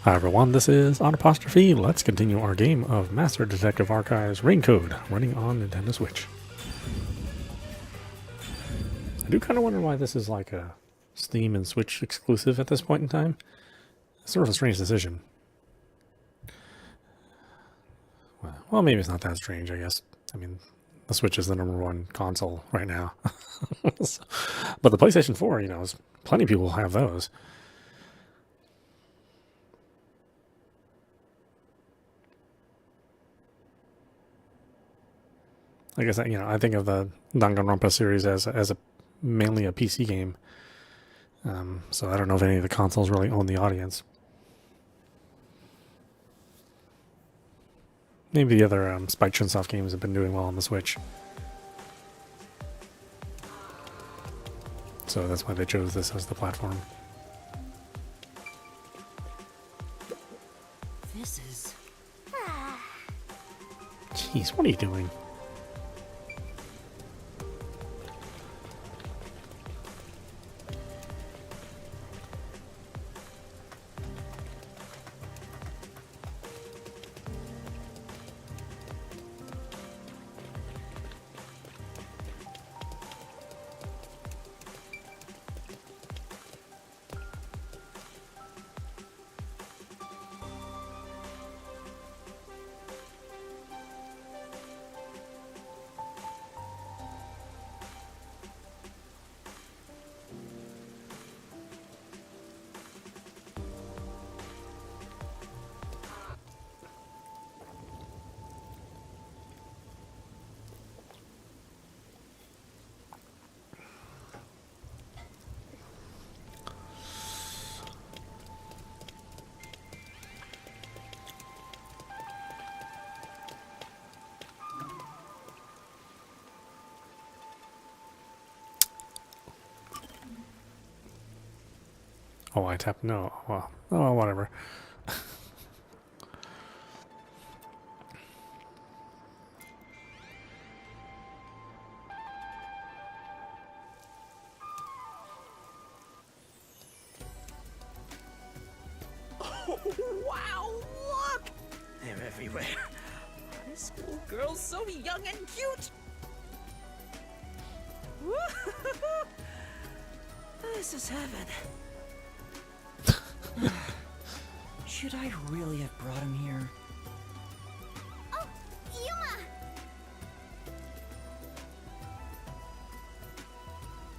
Hi everyone, this is Audap. Let's continue our game of Master Detective Archives Rain Code, running on Nintendo Switch. I do kind of wonder why this is like a Steam and Switch exclusive at this point in time. It's sort of a strange decision. Well, maybe it's not that strange, I guess. I mean, the Switch is the #1 console right now. But the PlayStation 4, plenty of people have those. I guess I think of the Danganronpa series as mainly a PC game. So I don't know if any of the consoles really own the audience. Maybe the other Spike Chunsoft games have been doing well on the Switch. So that's why they chose this as the platform. This is... Jeez, what are you doing? Oh, I tapped no. Well, oh, whatever. Oh, wow, look! They're everywhere. High school girls so young and cute! This is heaven. Should I really have brought him here? Oh, Yuma!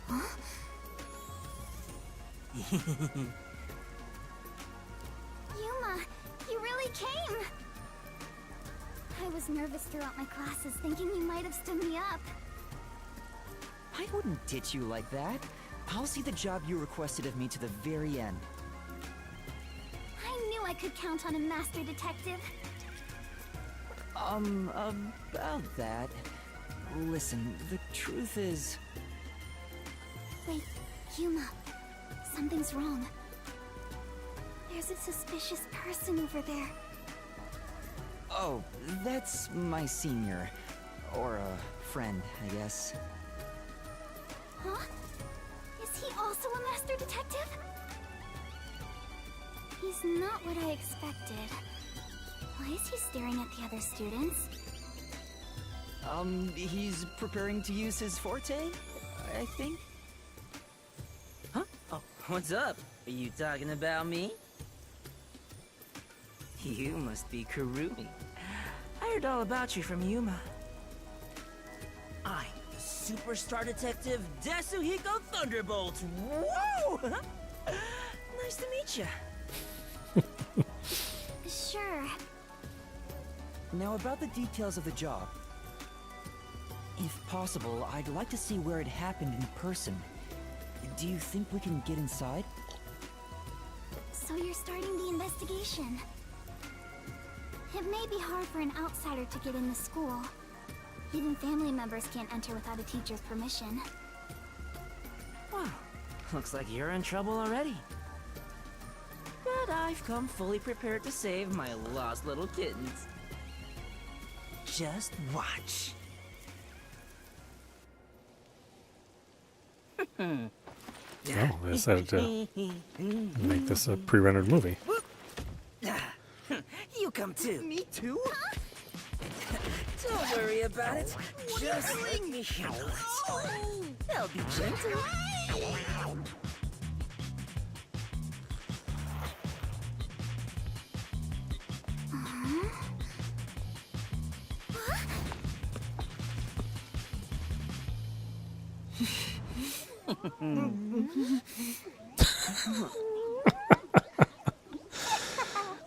Huh? Yuma, you really came! I was nervous throughout my classes, thinking you might have stood me up. I wouldn't ditch you like that. I'll see the job you requested of me to the very end. I knew I could count on a master detective. About that... Listen, the truth is... Wait, Yuma, something's wrong. There's a suspicious person over there. Oh, that's my senior. Or a friend, I guess. Huh? Is he also a master detective? He's not what I expected. Why is he staring at the other students? He's preparing to use his forte, I think? Huh? Oh, what's up? Are you talking about me? You must be Kurumi. I heard all about you from Yuma. I'm the superstar detective Desuhiko Thunderbolt. Whoa! Nice to meet you. Sure. Now about the details of the job. If possible, I'd like to see where it happened in person. Do you think we can get inside? So you're starting the investigation. It may be hard for an outsider to get in the school. Even family members can't enter without a teacher's permission. Wow, looks like you're in trouble already. But I've come fully prepared to save my lost little kittens. Just watch. Oh, they decided to make this a pre-rendered movie. come too. Me too? Don't worry about it. Just let me handle it. I'll be gentle.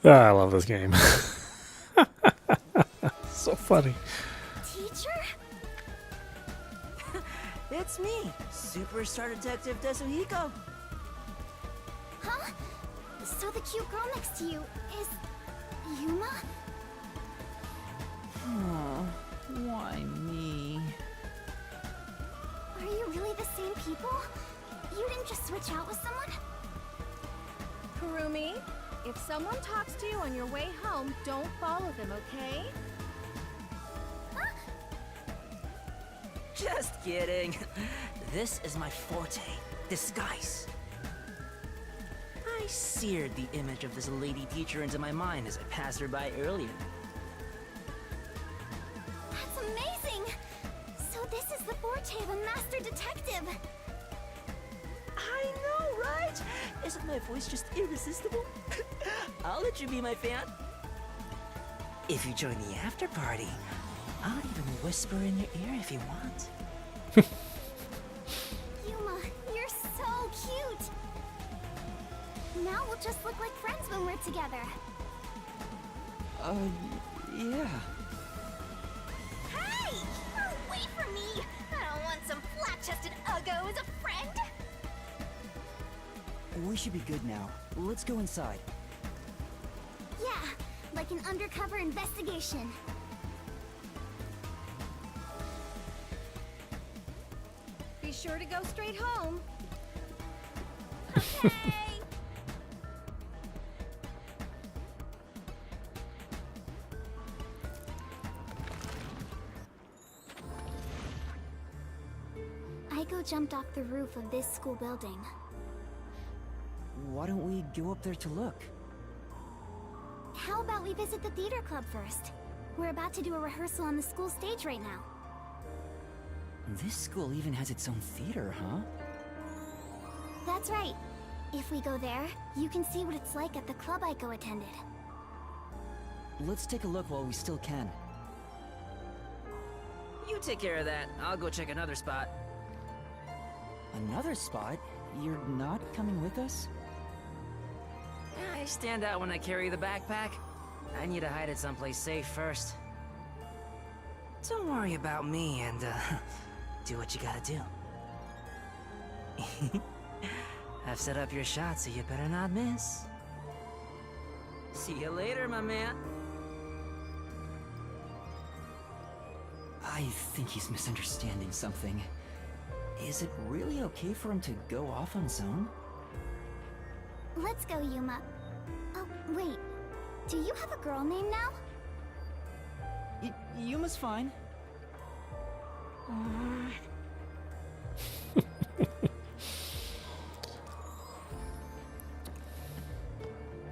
I love this game. So funny. Teacher? It's me, Superstar Detective Tetsuhiko. Huh? So the cute girl next to you is... Yuma? Oh, why me? Are you really the same people? You didn't just switch out with someone? Kurumi, if someone talks to you on your way home, don't follow them, okay? Just kidding. This is my forte, disguise. I seared the image of this lady teacher into my mind as I passed her by earlier. That's amazing! So this is the forte of a master detective. I know, right? Isn't my voice just irresistible? I'll let you be my fan. If you join the after party, I'll even whisper in your ear if you want. Yuma, you're so cute! Now we'll just look like friends when we're together. Yeah. Hey! Oh, wait for me! I don't want some flat-chested uggo as a friend! We should be good now. Let's go inside. Yeah, like an undercover investigation. Be sure to go straight home. Okay! Aiko jumped off the roof of this school building. Why don't we go up there to look? How about we visit the theater club first? We're about to do a rehearsal on the school stage right now. This school even has its own theater, huh? That's right. If we go there, you can see what it's like at the club Aiko attended. Let's take a look while we still can. You take care of that. I'll go check another spot. Another spot? You're not coming with us? I stand out when I carry the backpack. I need to hide it someplace safe first. Don't worry about me and, do what you gotta do. I've set up your shot, so you better not miss. See you later, my man. I think he's misunderstanding something. Is it really okay for him to go off on his own? Let's go, Yuma. Oh, wait. Do you have a girl name now? Yuma's fine.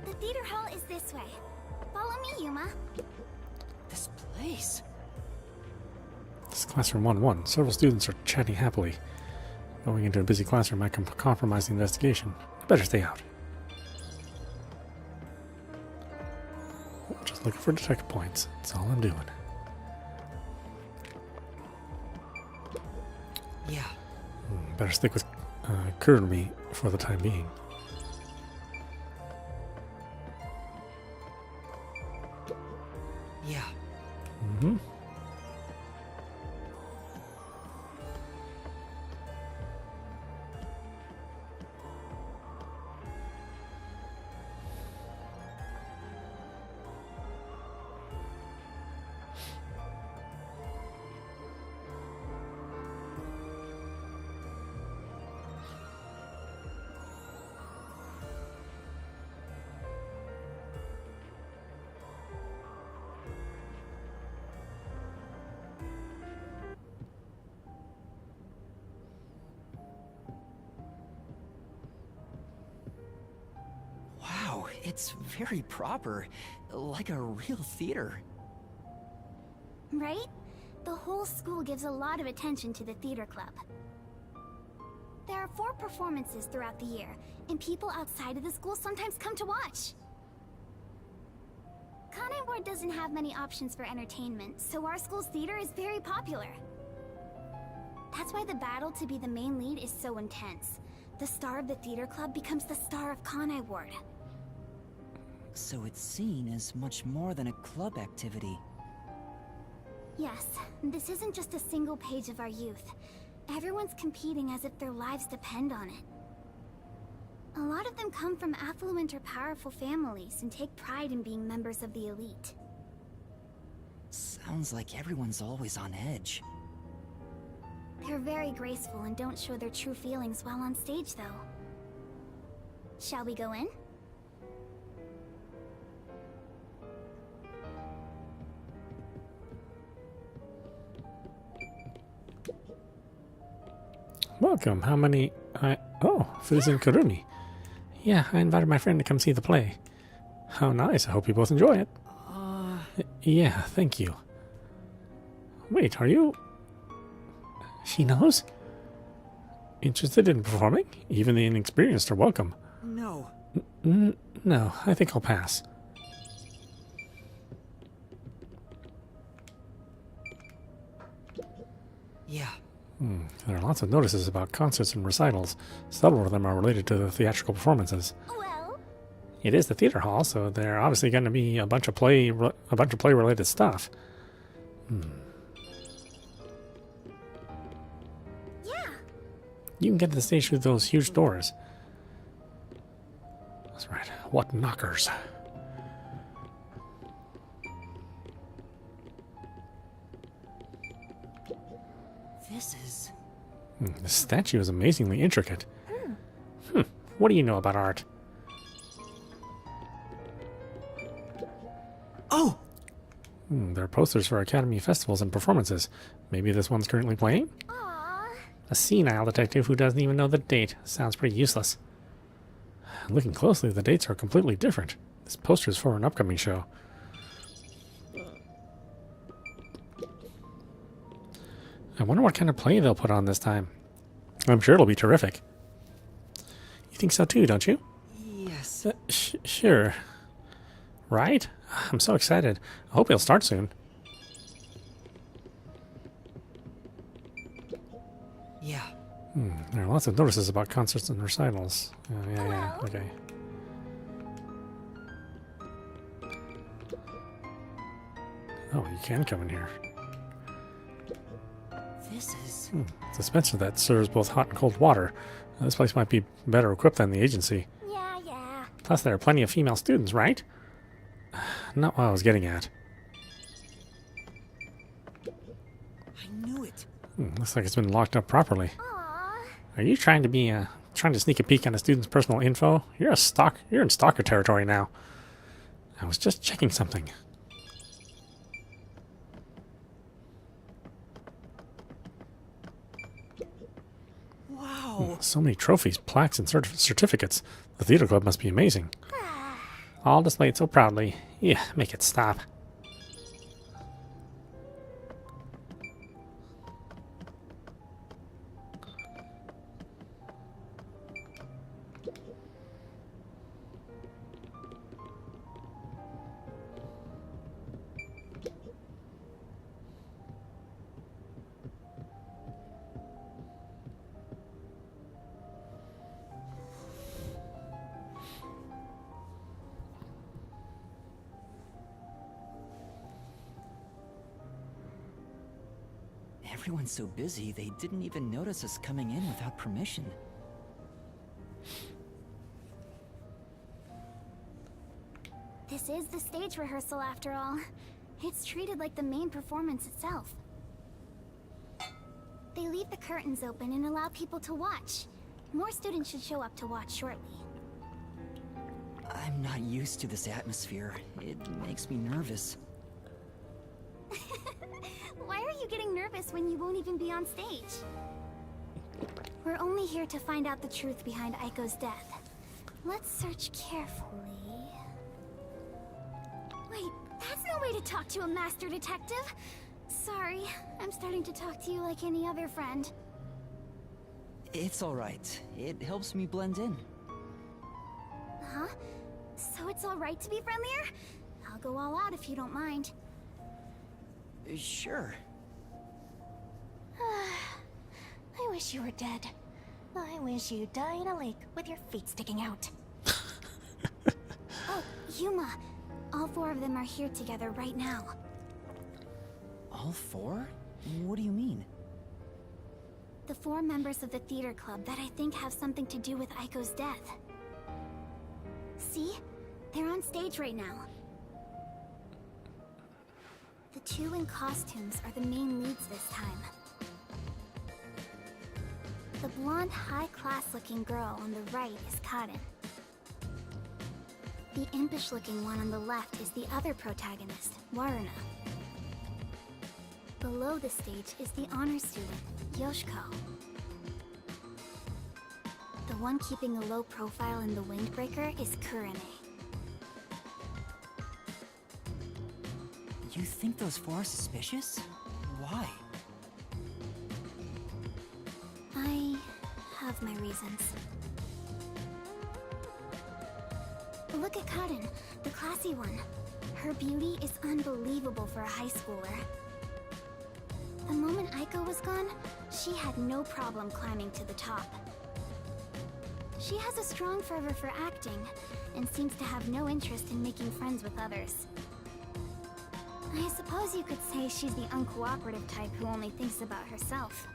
The theater hall is this way. Follow me, Yuma. This place. This is classroom 1-1. Several students are chatting happily. Going into a busy classroom might compromise the investigation. Better stay out. Just looking for detective points. That's all I'm doing. Yeah. Better stick with Kurumi for the time being. Yeah. Mm-hmm. It's very proper, like a real theater. Right? The whole school gives a lot of attention to the theater club. There are 4 performances throughout the year, and people outside of the school sometimes come to watch. Kanai Ward doesn't have many options for entertainment, so our school's theater is very popular. That's why the battle to be the main lead is so intense. The star of the theater club becomes the star of Kanai Ward. So it's seen as much more than a club activity. Yes, this isn't just a single page of our youth. Everyone's competing as if their lives depend on it. A lot of them come from affluent or powerful families and take pride in being members of the elite. Sounds like everyone's always on edge. They're very graceful and don't show their true feelings while on stage, though. Shall we go in? Welcome. How many... Oh, Citizen Kurumi. Yeah, I invited my friend to come see the play. How nice. I hope you both enjoy it. Yeah, thank you. Wait, are you... She knows? Interested in performing? Even the inexperienced are welcome. No. No, I think I'll pass. Yeah. There are lots of notices about concerts and recitals. Several of them are related to the theatrical performances. Well... It is the theater hall, so there are obviously going to be a bunch of play-related stuff. Yeah. You can get to the stage through those huge doors. That's right. What knockers? This is... The statue is amazingly intricate. What do you know about art? Oh! There are posters for Academy festivals and performances. Maybe this one's currently playing? Aww. A senile detective who doesn't even know the date. Sounds pretty useless. Looking closely, the dates are completely different. This poster is for an upcoming show. I wonder what kind of play they'll put on this time. I'm sure it'll be terrific. You think so too, don't you? Yes. Sure. Right? I'm so excited. I hope it'll start soon. Yeah. There are lots of notices about concerts and recitals. Yeah, okay. Oh, you can come in here. This is... It's a dispenser that serves both hot and cold water. This place might be better equipped than the agency. Yeah. Plus, there are plenty of female students, right? Not what I was getting at. I knew it. Looks like it's been locked up properly. Aww. Are you trying to sneak a peek on a student's personal info? You're in stalker territory now. I was just checking something. Wow. So many trophies, plaques, and certificates. The theater club must be amazing. All displayed so proudly. Yeah, make it stop. Everyone's so busy, they didn't even notice us coming in without permission. This is the stage rehearsal after all. It's treated like the main performance itself. They leave the curtains open and allow people to watch. More students should show up to watch shortly. I'm not used to this atmosphere. It makes me nervous. Why are you getting nervous when you won't even be on stage? We're only here to find out the truth behind Aiko's death. Let's search carefully. Wait, that's no way to talk to a master detective. Sorry, I'm starting to talk to you like any other friend. It's alright. It helps me blend in. Huh? So it's alright to be friendlier? I'll go all out if you don't mind. Sure. I wish you were dead. I wish you'd die in a lake with your feet sticking out. Oh, Yuma. All four of them are here together right now. All four? What do you mean? The four members of the theater club that I think have something to do with Aiko's death. See? They're on stage right now. The two in costumes are the main leads this time. The blonde, high-class looking girl on the right is Karen. The impish-looking one on the left is the other protagonist, Waruna. Below the stage is the honor student, Yoshiko. The one keeping a low profile in the windbreaker is Kurene. You think those four are suspicious? Why? I have my reasons. Look at Karen, the classy one. Her beauty is unbelievable for a high schooler. The moment Aiko was gone, she had no problem climbing to the top. She has a strong fervor for acting, and seems to have no interest in making friends with others. I suppose you could say she's the uncooperative type who only thinks about herself.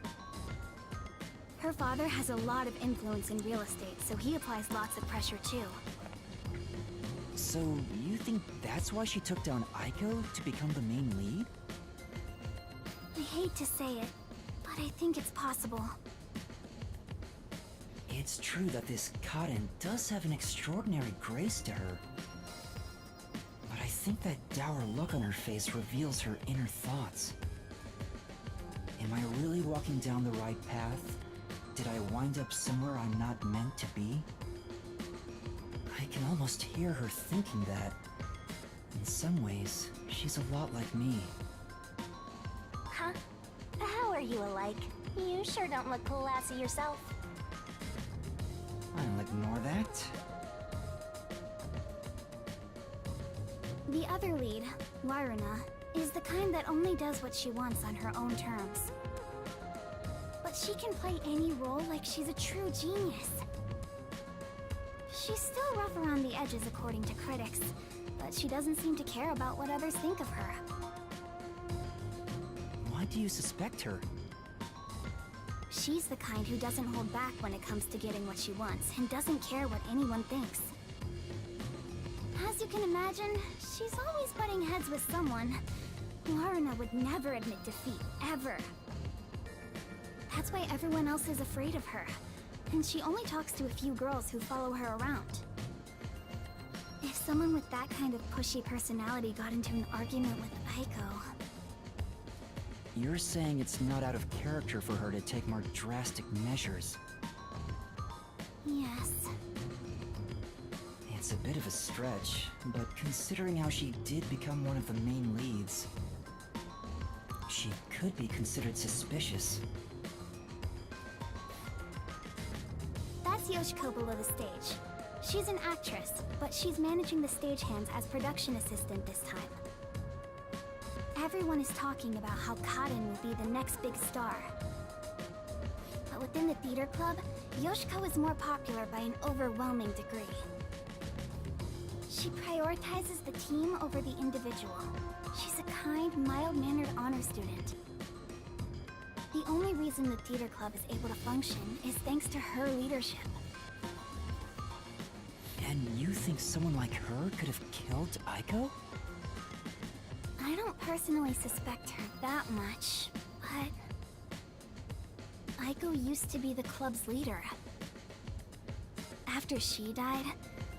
Her father has a lot of influence in real estate, so he applies lots of pressure too. So, you think that's why she took down Aiko to become the main lead? I hate to say it, but I think it's possible. It's true that this Karen does have an extraordinary grace to her. But I think that dour look on her face reveals her inner thoughts. Am I really walking down the right path? Did I wind up somewhere I'm not meant to be? I can almost hear her thinking that. In some ways, she's a lot like me. Huh? How are you alike? You sure don't look classy yourself. I'll ignore that. The other lead, Waruna, is the kind that only does what she wants on her own terms. But she can play any role like she's a true genius. She's still rough around the edges according to critics, but she doesn't seem to care about what others think of her. Why do you suspect her? She's the kind who doesn't hold back when it comes to getting what she wants, and doesn't care what anyone thinks. As you can imagine, she's always butting heads with someone. Waruna would never admit defeat, ever. That's why everyone else is afraid of her, and she only talks to a few girls who follow her around. If someone with that kind of pushy personality got into an argument with Aiko... You're saying it's not out of character for her to take more drastic measures. Yes. It's a bit of a stretch, but considering how she did become one of the main leads, she could be considered suspicious. That's Yoshiko below the stage. She's an actress, but she's managing the stagehands as production assistant this time. Everyone is talking about how Karen will be the next big star. But within the theater club, Yoshiko is more popular by an overwhelming degree. She prioritizes the team over the individual. She's a kind, mild-mannered honor student. The only reason the theater club is able to function is thanks to her leadership. And you think someone like her could have killed Aiko? I don't personally suspect her that much, but... Aiko used to be the club's leader. After she died,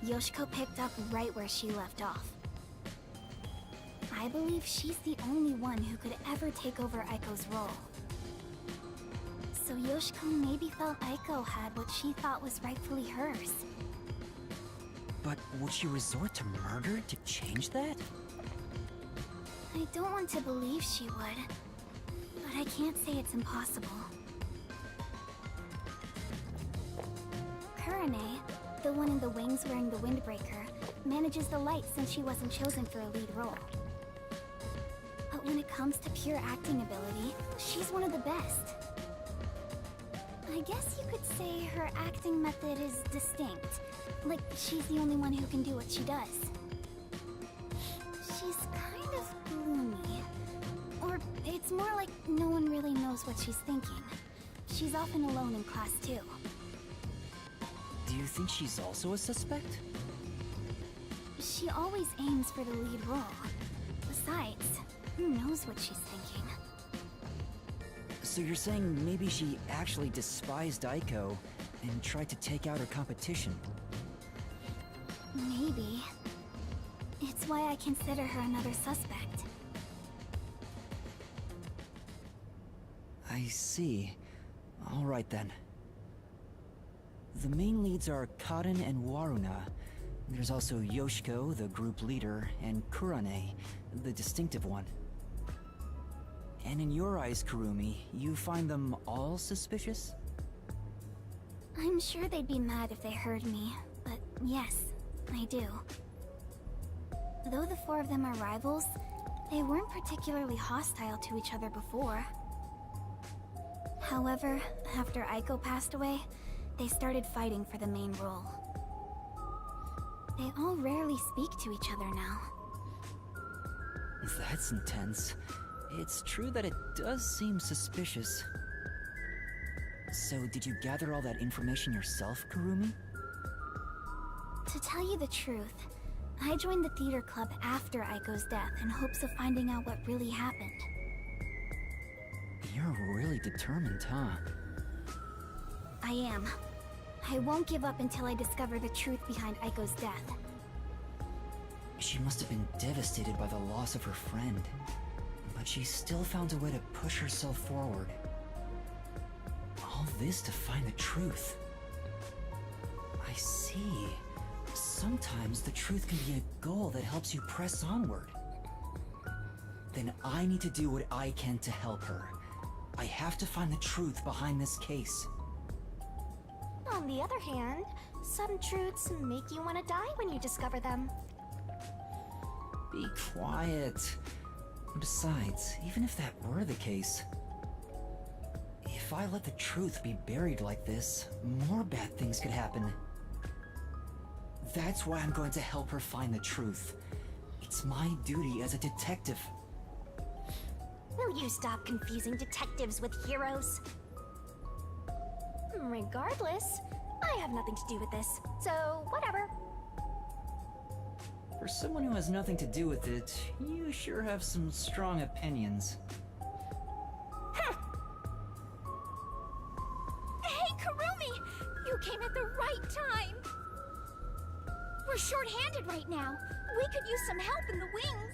Yoshiko picked up right where she left off. I believe she's the only one who could ever take over Aiko's role. So Yoshiko maybe felt Aiko had what she thought was rightfully hers. But would she resort to murder to change that? I don't want to believe she would, but I can't say it's impossible. Kurane, the one in the wings wearing the windbreaker, manages the light since she wasn't chosen for a lead role. But when it comes to pure acting ability, she's one of the best. I guess you could say her acting method is distinct. Like, she's the only one who can do what she does. She's kind of gloomy. Or it's more like no one really knows what she's thinking. She's often alone in class too. Do you think she's also a suspect? She always aims for the lead role. Besides, who knows what she's thinking? So you're saying maybe she actually despised Aiko and tried to take out her competition? Maybe. It's why I consider her another suspect. I see. Alright then. The main leads are Karen and Waruna. There's also Yoshiko, the group leader, and Kurane, the distinctive one. And in your eyes, Kurumi, you find them all suspicious? I'm sure they'd be mad if they heard me, but yes, I do. Though the four of them are rivals, they weren't particularly hostile to each other before. However, after Aiko passed away, they started fighting for the main role. They all rarely speak to each other now. That's intense. It's true that it does seem suspicious. So, did you gather all that information yourself, Kurumi? To tell you the truth, I joined the theater club after Aiko's death in hopes of finding out what really happened. You're really determined, huh? I am. I won't give up until I discover the truth behind Aiko's death. She must have been devastated by the loss of her friend. But she still found a way to push herself forward. All this to find the truth. I see. Sometimes the truth can be a goal that helps you press onward. Then I need to do what I can to help her. I have to find the truth behind this case. On the other hand, some truths make you want to die when you discover them. Be quiet. Besides, even if that were the case, if I let the truth be buried like this, more bad things could happen. That's why I'm going to help her find the truth. It's my duty as a detective. Will you stop confusing detectives with heroes? Regardless, I have nothing to do with this, so whatever. For someone who has nothing to do with it, you sure have some strong opinions. Hey, Kurumi! You came at the right time! We're short-handed right now. We could use some help in the wings.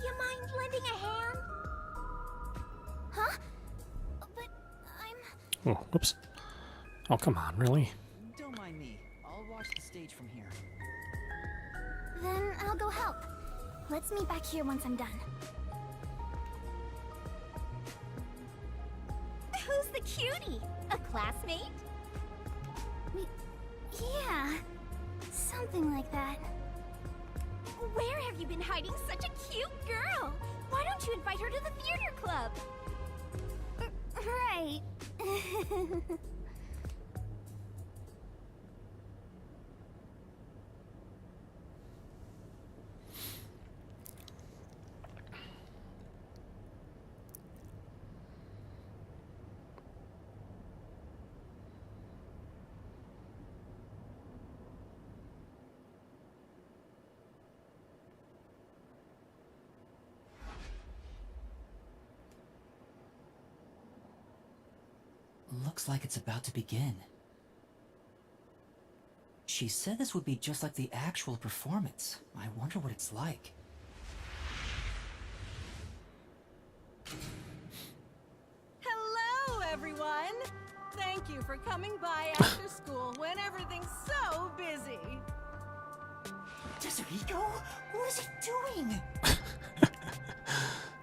You mind lending a hand? Huh? But I'm... Oh, whoops. Oh, come on, really? Don't mind me. I'll watch the stage from here. Then I'll go help. Let's meet back here once I'm done. Who's the cutie? A classmate? Yeah, something like that. Where have you been hiding such a cute girl? Why don't you invite her to the theater club? Right. Looks like it's about to begin. She said this would be just like the actual performance. I wonder what it's like. Hello, everyone! Thank you for coming by after school when everything's so busy. Tetsuhiko? What is he doing?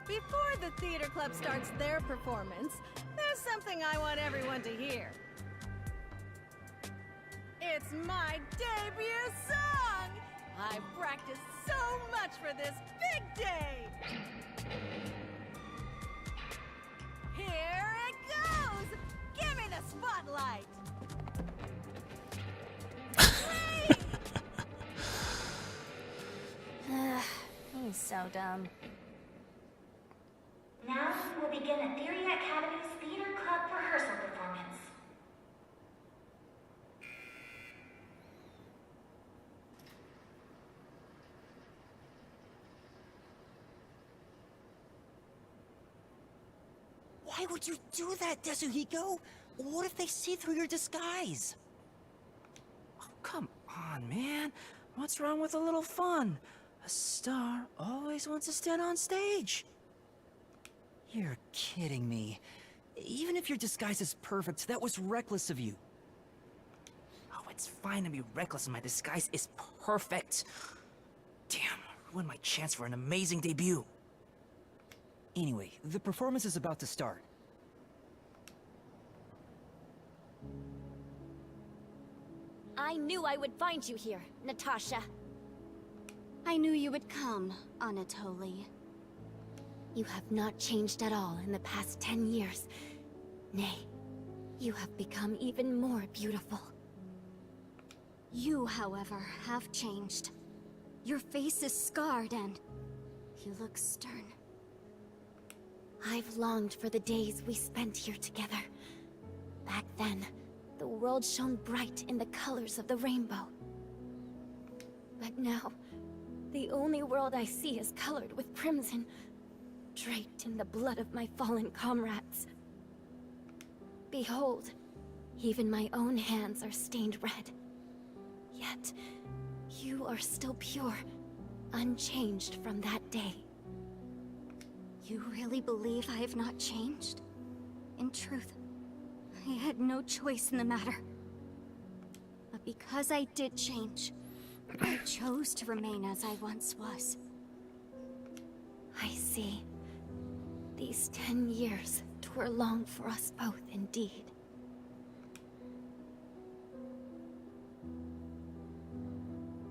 Before the theater club starts their performance, there's something I want everyone to hear. It's my debut song! I've practiced so much for this big day! Here it goes! Give me the spotlight! He's so dumb. Now we will begin the Theory Academy's Theater Club rehearsal performance. Why would you do that, Tetsuhiko? What if they see through your disguise? Oh, come on, man. What's wrong with a little fun? A star always wants to stand on stage. You're kidding me. Even if your disguise is perfect, that was reckless of you. Oh, it's fine to be reckless and my disguise is perfect. Damn, ruined my chance for an amazing debut. Anyway, the performance is about to start. I knew I would find you here, Natasha. I knew you would come, Anatoly. You have not changed at all in the past 10 years. Nay, you have become even more beautiful. You, however, have changed. Your face is scarred and you look stern. I've longed for the days we spent here together. Back then, the world shone bright in the colors of the rainbow. But now, the only world I see is colored with crimson, draped in the blood of my fallen comrades. Behold, even my own hands are stained red. Yet, you are still pure, unchanged from that day. You really believe I have not changed? In truth, I had no choice in the matter. But because I did change, I chose to remain as I once was. I see. These 10 years were long for us both indeed.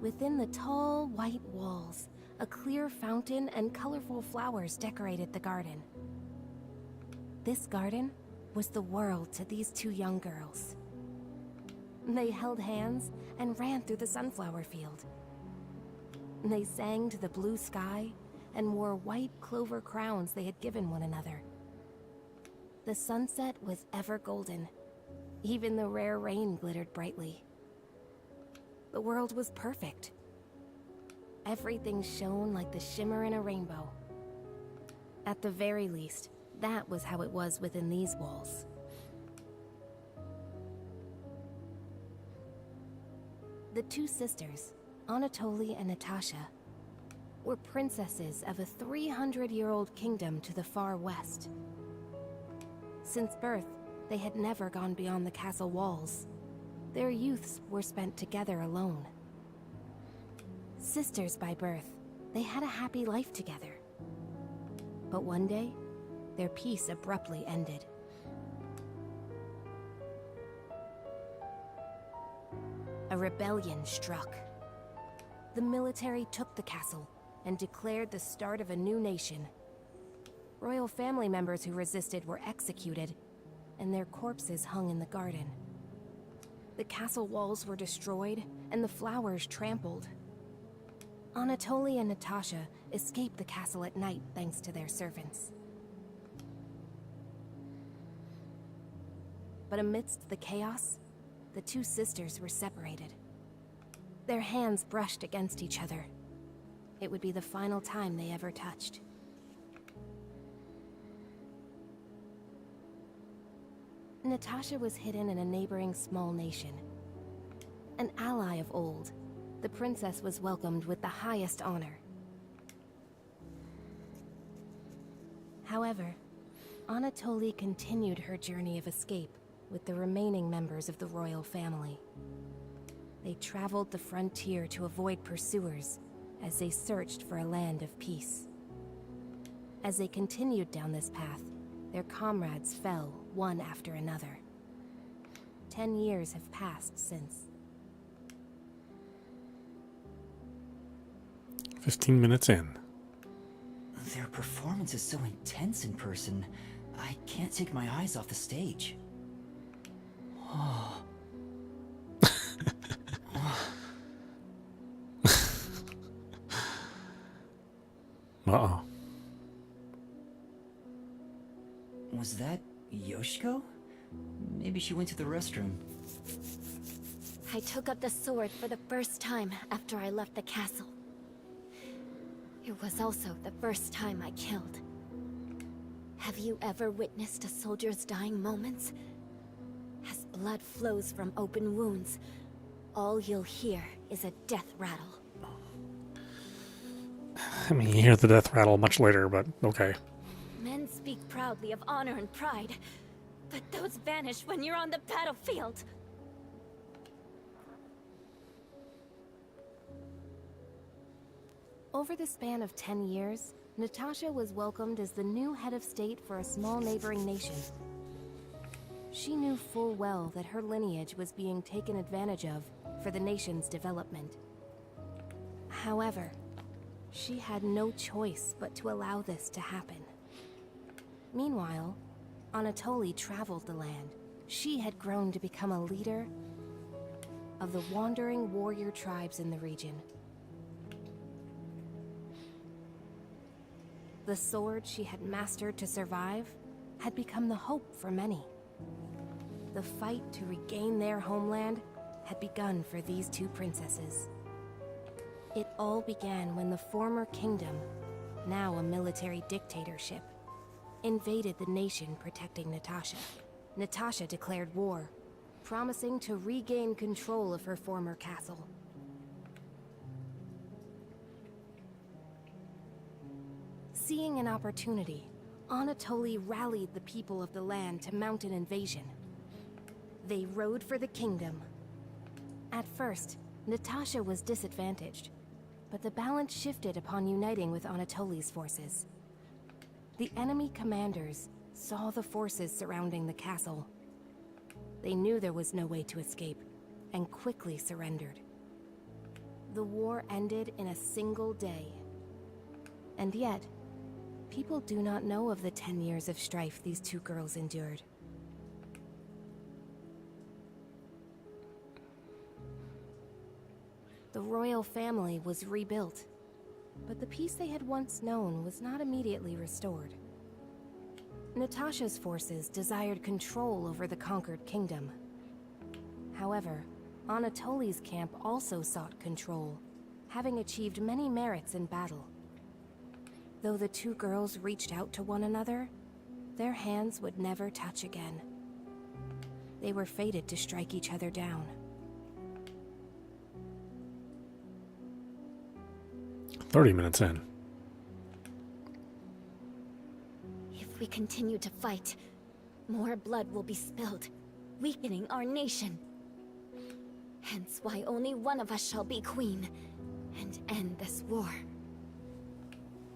Within the tall, white walls, a clear fountain and colorful flowers decorated the garden. This garden was the world to these two young girls. They held hands and ran through the sunflower field. They sang to the blue sky and wore white clover crowns they had given one another. The sunset was ever golden. Even the rare rain glittered brightly. The world was perfect. Everything shone like the shimmer in a rainbow. At the very least, that was how it was within these walls. The two sisters, Anatoly and Natasha, were princesses of a 300-year-old kingdom to the far west. Since birth, they had never gone beyond the castle walls. Their youths were spent together alone. Sisters by birth, they had a happy life together. But one day, their peace abruptly ended. A rebellion struck. The military took the castle and declared the start of a new nation. Royal family members who resisted were executed, and their corpses hung in the garden. The castle walls were destroyed, and the flowers trampled. Anatoly and Natasha escaped the castle at night thanks to their servants. But amidst the chaos, the two sisters were separated. Their hands brushed against each other. It would be the final time they ever touched. Natasha was hidden in a neighboring small nation. An ally of old, the princess was welcomed with the highest honor. However, Anatoly continued her journey of escape with the remaining members of the royal family. They traveled the frontier to avoid pursuers as they searched for a land of peace. As they continued down this path, their comrades fell one after another. 10 years have passed since. 15 minutes in. Their performance is so intense in person, I can't take my eyes off the stage. Oh. Uh-oh. Was that Yoshiko? Maybe she went to the restroom. I took up the sword for the first time after I left the castle. It was also the first time I killed. Have you ever witnessed a soldier's dying moments? As blood flows from open wounds, all you'll hear is a death rattle. I mean, you hear the death rattle much later, but okay. Men speak proudly of honor and pride, but those vanish when you're on the battlefield. Over the span of 10 years, Natasha was welcomed as the new head of state for a small neighboring nation. She knew full well that her lineage was being taken advantage of for the nation's development. However, she had no choice but to allow this to happen. Meanwhile, Anatoly traveled the land. She had grown to become a leader of the wandering warrior tribes in the region. The sword she had mastered to survive had become the hope for many. The fight to regain their homeland had begun for these two princesses. It all began when the former kingdom, now a military dictatorship, invaded the nation protecting Natasha. Natasha declared war, promising to regain control of her former castle. Seeing an opportunity, Anatoly rallied the people of the land to mount an invasion. They rode for the kingdom. At first, Natasha was disadvantaged, but the balance shifted upon uniting with Anatoly's forces. The enemy commanders saw the forces surrounding the castle. They knew there was no way to escape, and quickly surrendered. The war ended in a single day. And yet, people do not know of the 10 years of strife these two girls endured. The royal family was rebuilt, but the peace they had once known was not immediately restored. Natasha's forces desired control over the conquered kingdom. However, Anatoly's camp also sought control, having achieved many merits in battle. Though the two girls reached out to one another, their hands would never touch again. They were fated to strike each other down. 30 minutes in. If we continue to fight, more blood will be spilled, weakening our nation. Hence why only one of us shall be queen, and end this war.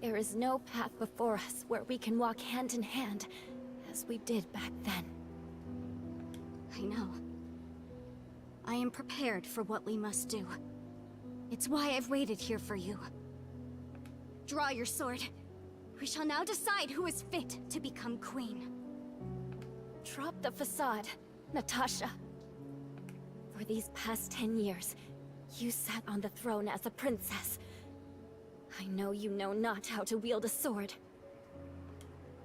There is no path before us where we can walk hand in hand, as we did back then. I know. I am prepared for what we must do. It's why I've waited here for you. Draw your sword. We shall now decide who is fit to become queen. Drop the facade, Natasha. For these past 10 years, you sat on the throne as a princess. I know you know not how to wield a sword.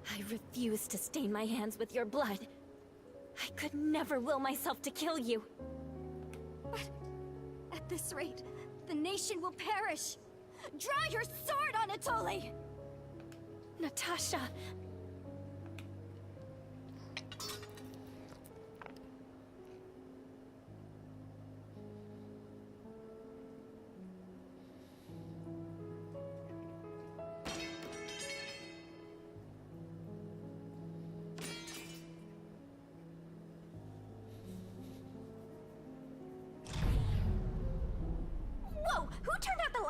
I refuse to stain my hands with your blood. I could never will myself to kill you. But at this rate, the nation will perish. Draw your sword, Anatoly! Natasha!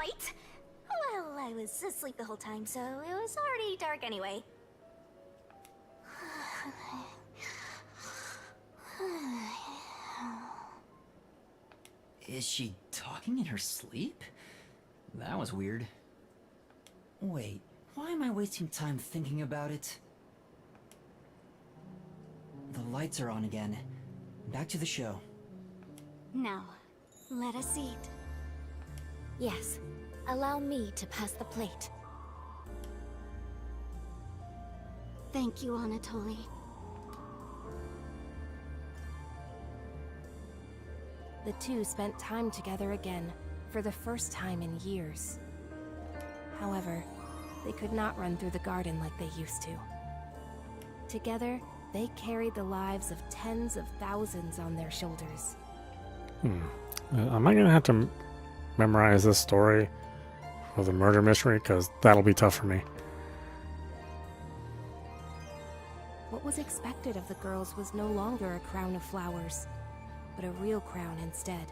right? Well, I was asleep the whole time, so it was already dark anyway. Is she talking in her sleep? That was weird. Wait, why am I wasting time thinking about it? The lights are on again. Back to the show. Now, let us eat. Yes, allow me to pass the plate. Thank you, Anatoly. The two spent time together again, for the first time in years. However, they could not run through the garden like they used to. Together, they carried the lives of tens of thousands on their shoulders. Am I gonna have to memorize this story of the murder mystery? Because that'll be tough for me. What was expected of the girls was no longer a crown of flowers, but a real crown instead.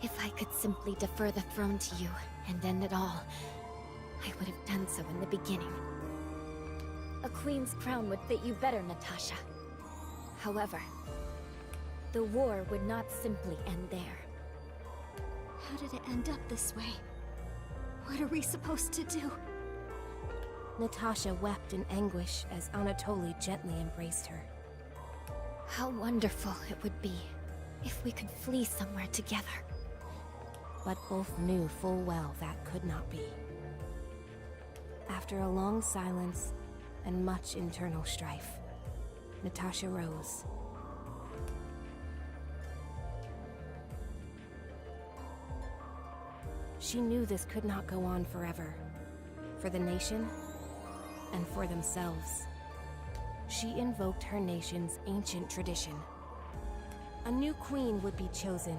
If I could simply defer the throne to you and end it all, I would have done so in the beginning. A queen's crown would fit you better, Natasha. However, the war would not simply end there. How did it end up this way? What are we supposed to do? Natasha wept in anguish as Anatoly gently embraced her. How wonderful it would be if we could flee somewhere together. But both knew full well that could not be. After a long silence and much internal strife, Natasha rose. She knew this could not go on forever. For the nation, and for themselves. She invoked her nation's ancient tradition. A new queen would be chosen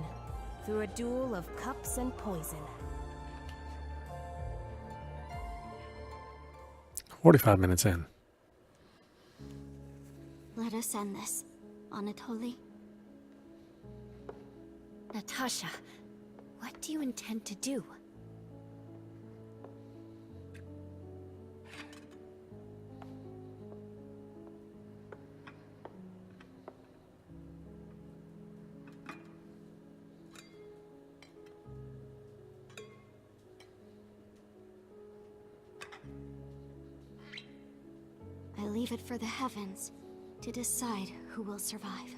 through a duel of cups and poison. 45 minutes in. Let us end this, Anatoly. Natasha, what do you intend to do? I leave it for the heavens to decide who will survive.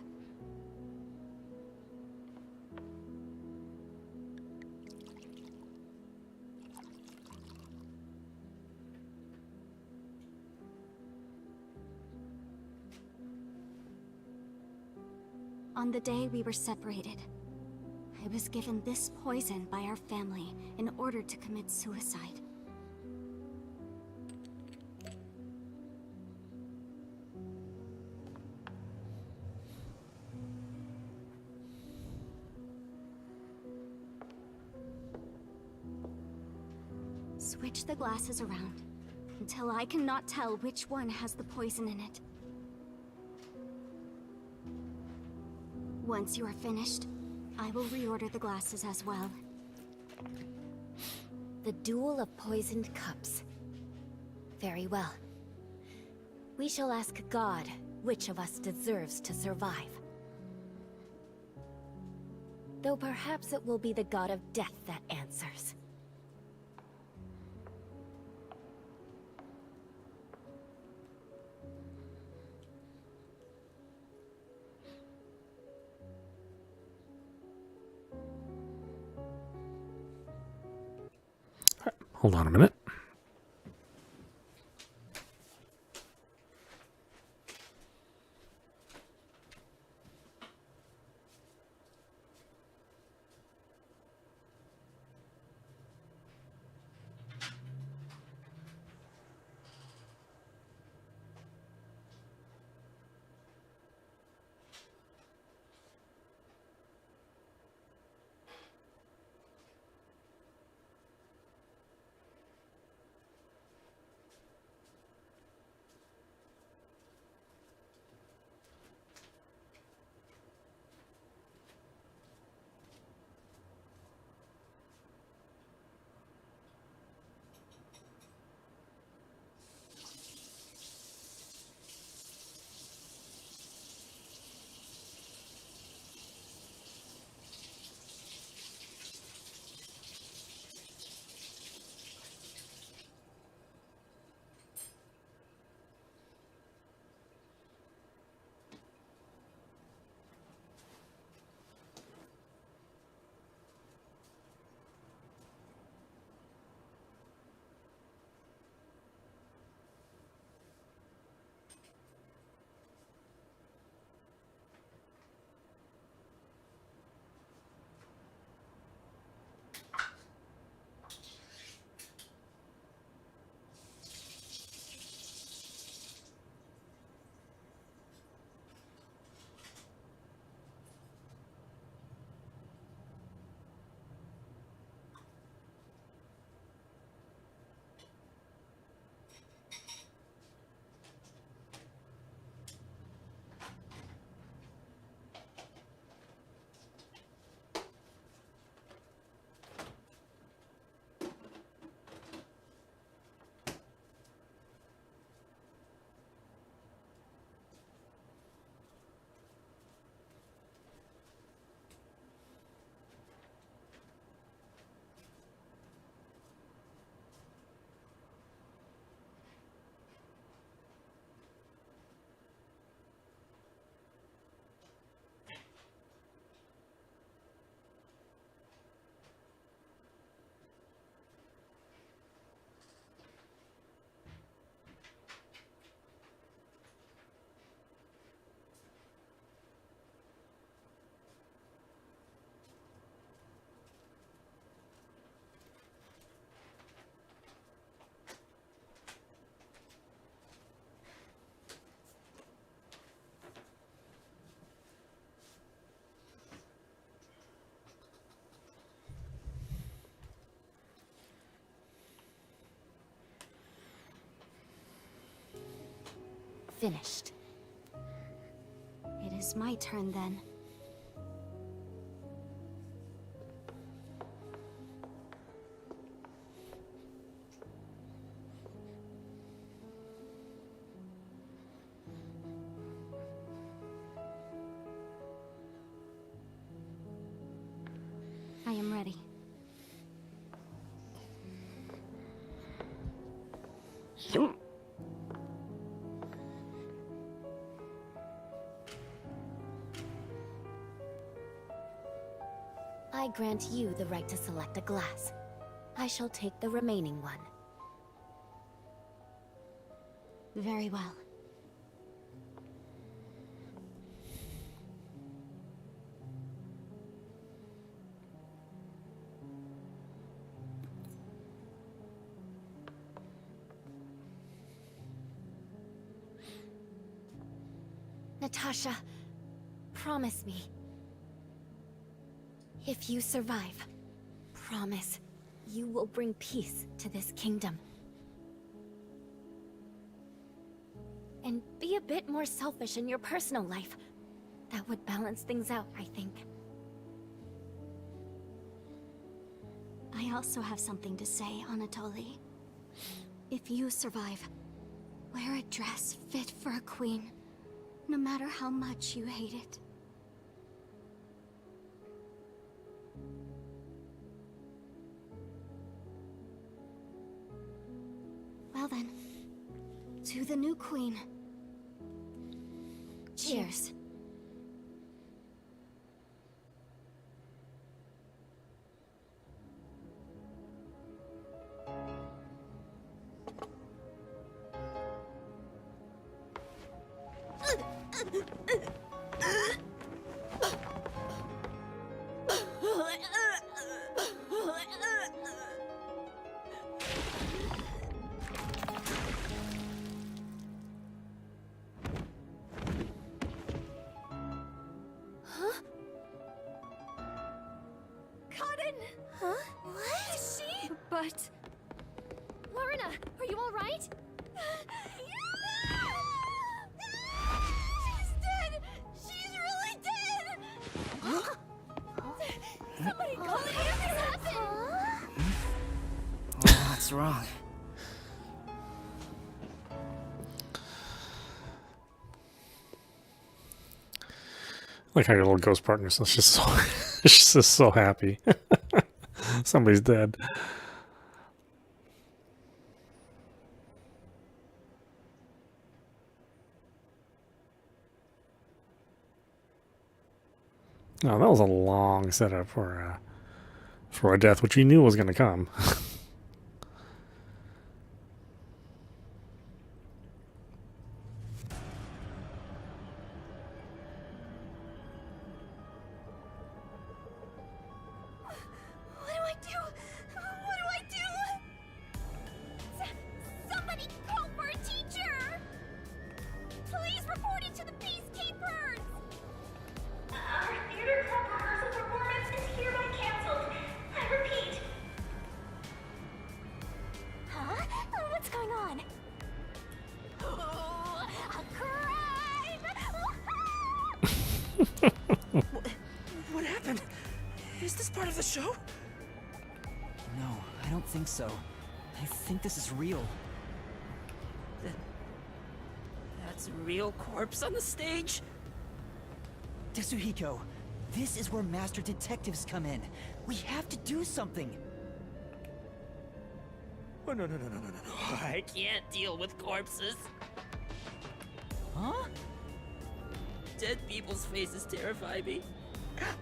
On the day we were separated, I was given this poison by our family in order to commit suicide. Switch the glasses around until I cannot tell which one has the poison in it. Once you are finished, I will reorder the glasses as well. The duel of poisoned cups. Very well. We shall ask God which of us deserves to survive. Though perhaps it will be the god of death that answers. Hold on a minute. finished. It is my turn then. I am ready. I grant you the right to select a glass. I shall take the remaining one. Very well. Natasha, promise me. If you survive, promise you will bring peace to this kingdom. And be a bit more selfish in your personal life. That would balance things out, I think. I also have something to say, Anatoly. If you survive, wear a dress fit for a queen, no matter how much you hate it. Well then, to the new queen. Cheers. But... Lorna, are you alright? She's dead! She's really dead! Somebody call me! What happened? What's wrong? Like how your little ghost partner is just so, she's just so happy. Somebody's dead. No, that was a long setup for a death, which you knew was going to come. Somebody call for a teacher! Please report it to the peacekeepers! Our theater club rehearsal performance is hereby canceled. I repeat. Huh? What's going on? Oh, a crime! What happened? Is this part of the show? No, I don't think so. I think this is real. That's a real corpse on the stage? Tetsuhiko, this is where master detectives come in. We have to do something. Oh, no. I can't deal with corpses. Huh? Dead people's faces terrify me.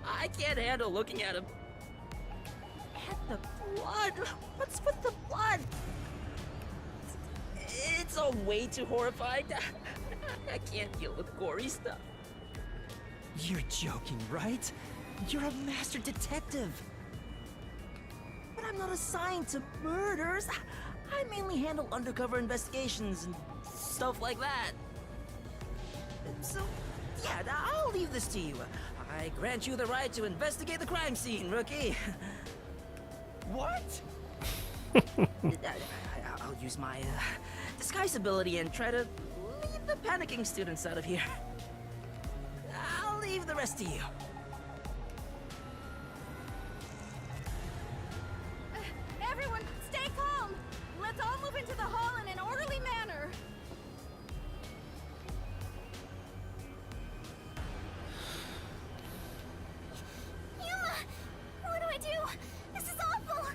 I can't handle looking at them. And the blood! What's with the blood? It's all way too horrifying. I can't deal with gory stuff. You're joking, right? You're a master detective. But I'm not assigned to murders. I mainly handle undercover investigations and stuff like that. So, yeah, I'll leave this to you. I grant you the right to investigate the crime scene, rookie. What? I'll use my disguise ability and try to leave the panicking students out of here. I'll leave the rest to you. Everyone, stay calm! Let's all move into the hall in an orderly manner. Yuma! What do I do? This is awful!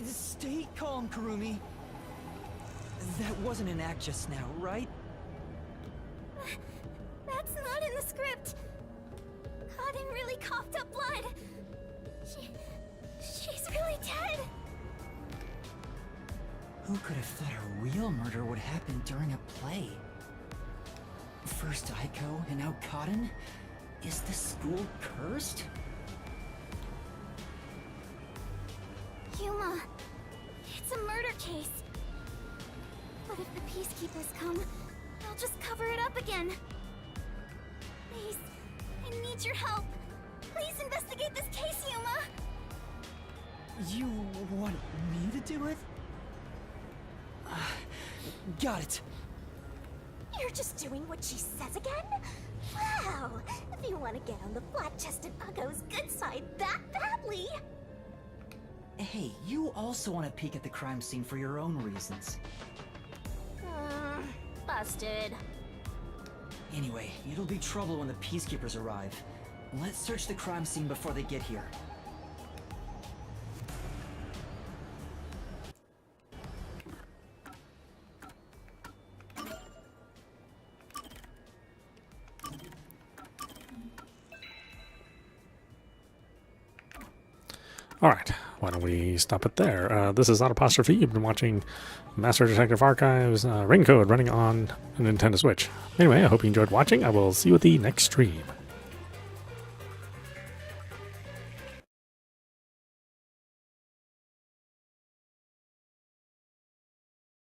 Stay calm, Kurumi. That wasn't an act just now, right? That's not in the script. Kaden really coughed up blood. She's really dead. Who could have thought a real murder would happen during a play? First Aiko and now Kaden? Is the school cursed? Yuma, it's a murder case. But if the peacekeepers come, they'll just cover it up again. Please, I need your help. Please investigate this case, Yuma. You want me to do it? Got it. You're just doing what she says again? Wow! If you want to get on the flat-chested Uggo's good side that badly! Hey, you also want to peek at the crime scene for your own reasons. Busted. Anyway, it'll be trouble when the peacekeepers arrive. Let's search the crime scene before they get here. Alright, why don't we stop it there? This is Audapostrophe. You've been watching Master Detective Archives Ring Code running on a Nintendo Switch. Anyway, I hope you enjoyed watching. I will see you at the next stream.